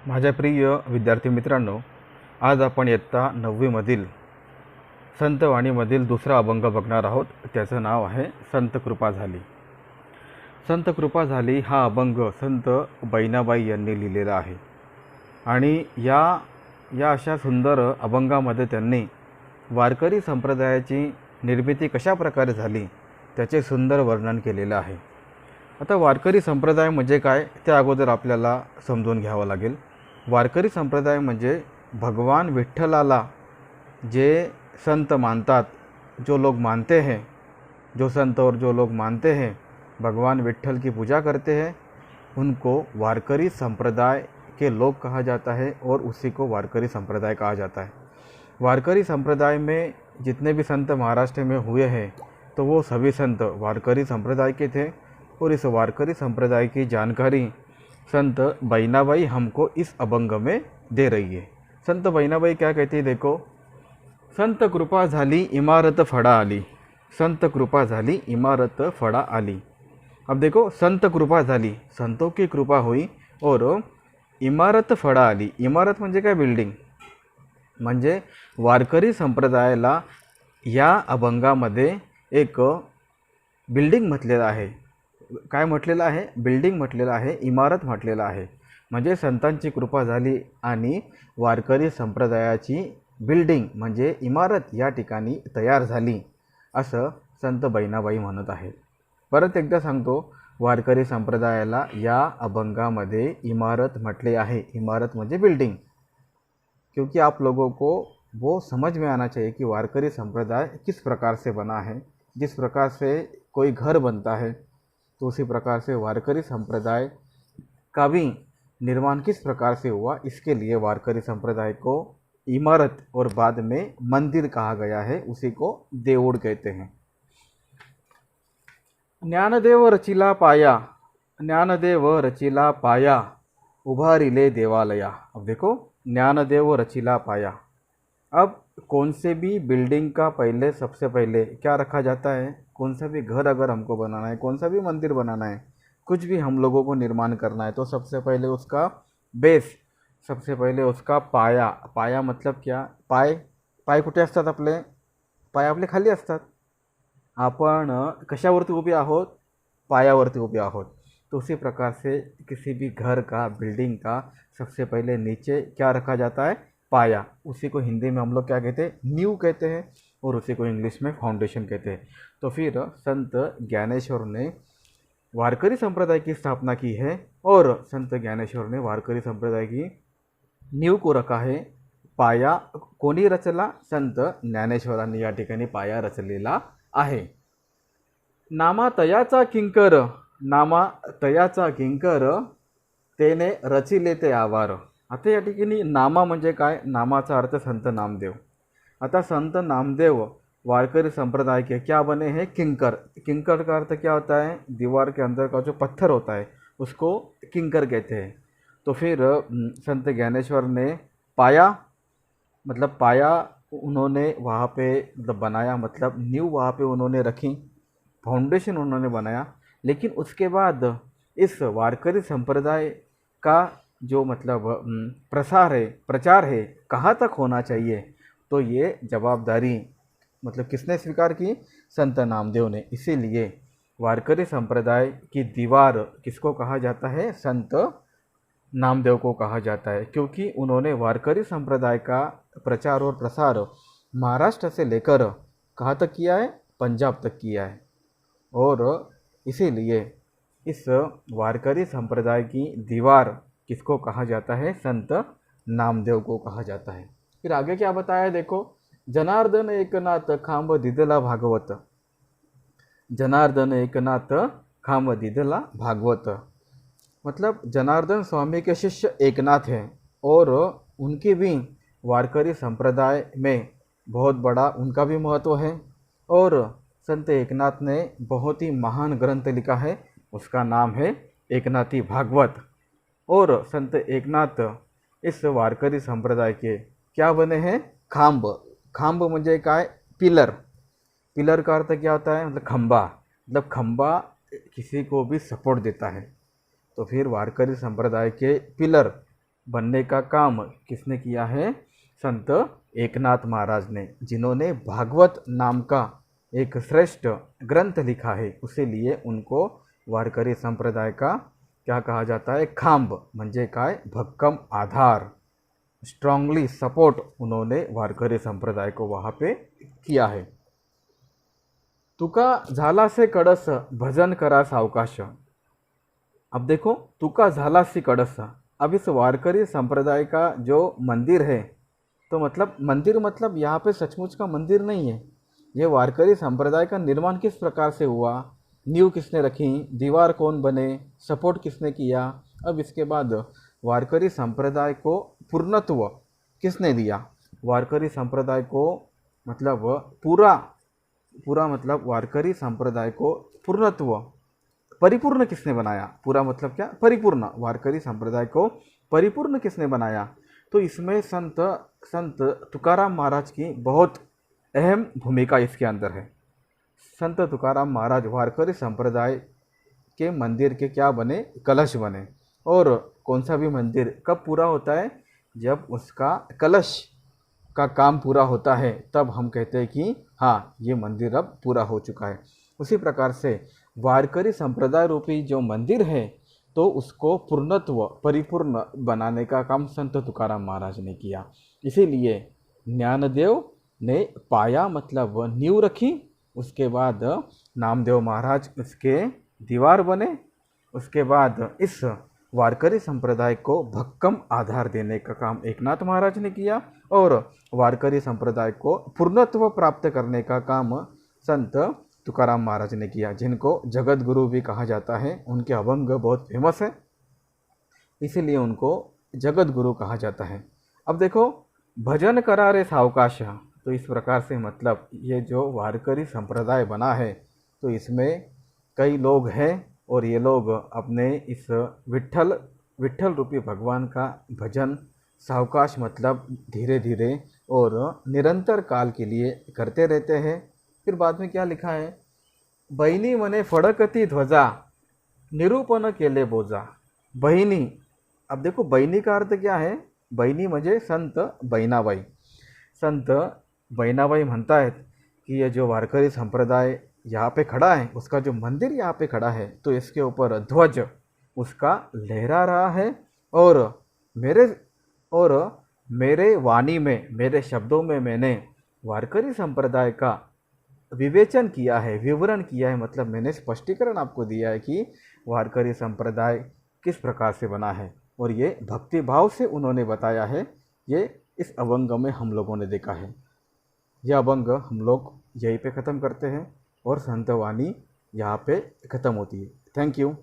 माझ्या प्रिय विद्यार्थी मित्रांनो, आज आपण इयत्ता 9वीमधील संतवाणीमधील दुसरा अभंग बघणार आहोत. त्याचं नाव आहे संत कृपा झाली. संत कृपा झाली हा अभंग संत बहिणाबाई यांनी लिहिलेला आहे. आणि या अशा सुंदर अभंगामध्ये त्यांनी वारकरी संप्रदायाची निर्मिती कशा प्रकारे झाली त्याचे सुंदर वर्णन केलेलं आहे. आता वारकरी संप्रदाय म्हणजे काय त्या अगोदर आपल्याला समजून घ्यावं लागेल. वारकरी संप्रदाय म्हणजे भगवान विठ्ठलाला जे संत मानतात, जो लोग मानते हैं, जो संत और जो लोग मानते हैं भगवान विठ्ठल की पूजा करते हैं, उनको वारकरी संप्रदाय के लोग कहा जाता है और उसी को वारकरी संप्रदाय कहा जाता है. वारकरी संप्रदाय में जितने भी संत महाराष्ट्र में हुए हैं तो वो सभी संत वारकरी संप्रदाय के थे. और इस वारकरी संप्रदाय की जानकारी संत बहिणाबाई हमको इस अभंग में दे रही है. संत बहिणाबाई क्या कहती है, देखो. संत कृपा झाली इमारत फड़ा आली. संत कृपा झाली इमारत फड़ा आली. अब देखो, संत कृपा झाली, संतों की कृपा हुई और इमारत फड़ा आली. इमारत म्हणजे काय, बिल्डिंग. म्हणजे वारकरी संप्रदायाला या अभंगामध्ये एक बिल्डिंग म्हटलेलं आहे. काय म्हटलेलं आहे, बिल्डिंग म्हटलेलं आहे, इमारत म्हटलेलं आहे. म्हणजे संतांची कृपा झाली आणि वारकरी संप्रदायाची बिल्डिंग म्हणजे इमारत या ठिकाणी तयार झाली असं संत बहिणाबाई म्हणत आहेत. परत एकदा सांगतो, वारकरी संप्रदायाला या अभंगामध्ये इमारत म्हटले आहे. इमारत म्हणजे बिल्डिंग. क्योंकि आप लोगों को वो समझ में आना चाहिए कि वारकरी संप्रदाय किस प्रकार से बना है. जिस प्रकार से कोई घर बनता है तो उसी प्रकार से वारकरी संप्रदाय का भी निर्माण किस प्रकार से हुआ, इसके लिए वारकरी संप्रदाय को इमारत और बाद में मंदिर कहा गया है. उसी को देऊळ कहते हैं. ज्ञानदेव रचिला पाया, ज्ञानदेव रचिला पाया, उभारिले देवालया. अब देखो, ज्ञानदेव रचिला पाया. अब कौन से भी बिल्डिंग का पहले सबसे पहले क्या रखा जाता है, कौन सा भी घर अगर हमको बनाना है, कौन सा भी मंदिर बनाना है, कुछ भी हम लोगों को निर्माण करना है तो सबसे पहले उसका बेस, सबसे पहले उसका पाया. पाया मतलब क्या, पाय कुठे असतात आपले, पाय आपले खाली असतात. आपण कशावरती उभे आहोत, पायावरती उभे आहोत. तो उसी प्रकार से किसी भी घर का, बिल्डिंग का सबसे पहले नीचे क्या रखा जाता है, पाया. उसी को हिंदी में हम लोग क्या कहते हैं, नींव कहते हैं, और उसी को इंग्लिश में फाउंडेशन कहते हैं. तो फिर संत ज्ञानेश्वर ने वारकरी संप्रदाय की स्थापना की है और संत ज्ञानेश्वर ने वारकरी संप्रदाय की नींव को रखा है. पाया कोणी रचला, संत ज्ञानेश्वरांनी या ठिकाणी पाया रचलेला आहे. नामा तयाचा किंकर, नामा तयाचा किंकर, तेने रचिले ते आवार. आता या ठिकाणी नामा म्हणजे काय, नामाचा अर्थ संत नामदेव. आता संत नामदेव वारकरी संप्रदाय के क्या बने हैं, किंकर. किंकर का अर्थ क्या होता है, दीवार के अंदर का जो पत्थर होता है उसको किंकर कहते हैं. तो फिर संत ज्ञानेश्वर ने पाया मतलब पाया उन्होंने वहाँ पे मतलब बनाया, मतलब नींव वहाँ पे उन्होंने रखी, फाउंडेशन उन्होंने बनाया. लेकिन उसके बाद इस वारकरी संप्रदाय का जो मतलब प्रसार है, प्रचार है, कहाँ तक होना चाहिए, तो ये जवाबदारी मतलब किसने स्वीकार की, संत नामदेव ने. इसीलिए वारकरी संप्रदाय की दीवार किसको कहा जाता है, संत नामदेव को कहा जाता है. क्योंकि उन्होंने वारकरी संप्रदाय का प्रचार और प्रसार महाराष्ट्र से लेकर कहाँ तक किया है, पंजाब तक किया है. और इसीलिए इस वारकरी संप्रदाय की दीवार किसको कहा जाता है, संत नामदेव को कहा जाता है. फिर आगे क्या बताया है, देखो. जनार्दन एकनाथ खांब दिदला भागवत. जनार्दन एकनाथ खांब दिदला भागवत मतलब जनार्दन स्वामी के शिष्य एकनाथ हैं और उनकी भी वारकरी संप्रदाय में बहुत बड़ा उनका भी महत्व है. और संत एकनाथ ने बहुत ही महान ग्रंथ लिखा है, उसका नाम है एकनाथी भागवत. और संत एकनाथ इस वारकरी संप्रदाय के क्या बने हैं, खांब. खांब म्हणजे काय, पिलर. पिलर का अर्थ क्या होता है, मतलब खंबा. मतलब खंबा किसी को भी सपोर्ट देता है. तो फिर वारकरी संप्रदाय के पिलर बनने का काम किसने किया है? संत एकनाथ महाराज ने, जिन्होंने भागवत नाम का एक श्रेष्ठ ग्रंथ लिखा है। उसे लिए उनको वारकरी संप्रदाय का क्या कहा जाता है? खांब म्हणजे काय? भक्कम आधार, स्ट्रांगली सपोर्ट उन्होंने वारकरी संप्रदाय को वहाँ पे किया है। तुका झालासे कडस भजन करा सावकाश। अब देखो, तुका झालासी कडस, अब इस वारकरी संप्रदाय का जो मंदिर है, तो मतलब मंदिर मतलब यहाँ पे सचमुच का मंदिर नहीं है। ये वारकरी संप्रदाय का निर्माण किस प्रकार से हुआ, नींव किसने रखी, दीवार कौन बने, सपोर्ट किसने किया, अब इसके बाद वारकरी संप्रदाय को पूर्णत्व किसने दिया, वारकरी संप्रदाय को मतलब पूरा मतलब वारकरी संप्रदाय को पूर्णत्व परिपूर्ण किसने बनाया, पूरा मतलब क्या? परिपूर्ण। वारकरी संप्रदाय को परिपूर्ण किसने बनाया? तो इसमें संत तुकाराम महाराज की बहुत अहम भूमिका इसके अंदर है। संत तुकाराम महाराज वारकरी संप्रदाय के मंदिर के क्या बने? कलश बने। और कौन सा भी मंदिर कब पूरा होता है? जब उसका कलश का काम पूरा होता है, तब हम कहते हैं कि हाँ, ये मंदिर अब पूरा हो चुका है। उसी प्रकार से वारकरी संप्रदाय रूपी जो मंदिर है, तो उसको पूर्णत्व परिपूर्ण बनाने का काम संत तुकाराम महाराज ने किया। इसीलिए ज्ञानदेव ने पाया मतलब नींव रखी, उसके बाद नामदेव महाराज उसके दीवार बने, उसके बाद इस वारकरी संप्रदाय को भक्कम आधार देने का काम एकनाथ महाराज ने किया, और वारकरी संप्रदाय को पूर्णत्व प्राप्त करने का काम संत तुकाराम महाराज ने किया, जिनको जगत गुरु भी कहा जाता है। उनके अभंग बहुत फेमस है, इसीलिए उनको जगत गुरु कहा जाता है। अब देखो, भजन करा रे सावकाश, तो इस प्रकार से मतलब ये जो वारकरी संप्रदाय बना है, तो इसमें कई लोग हैं, और ये लोग अपने इस विट्ठल रूपी भगवान का भजन सावकाश मतलब धीरे धीरे और निरंतर काल के लिए करते रहते हैं। फिर बाद में क्या लिखा है? बहिनी मने फडकती ध्वजा, निरूपण केले बोजा। बहिनी, अब देखो बहिनी का अर्थ क्या है? बहिनी म्हणजे संत बहिणाबाई। संत बहिणाबाई म्हणता है कि ये जो वारकरी संप्रदाय यहाँ पे खड़ा है, उसका जो मंदिर यहाँ पे खड़ा है, तो इसके ऊपर ध्वज उसका लहरा रहा है, और मेरे वाणी में, मेरे शब्दों में मैंने वारकरी संप्रदाय का विवेचन किया है, विवरण किया है, मतलब मैंने स्पष्टीकरण आपको दिया है कि वारकरी संप्रदाय किस प्रकार से बना है, और ये भक्ति भाव से उन्होंने बताया है। ये इस अभंग में हम लोगों ने देखा है। यह अभंग हम लोग यहीं पे ख़त्म करते हैं, और संतवाणी यहाँ पे ख़त्म होती है। Thank you.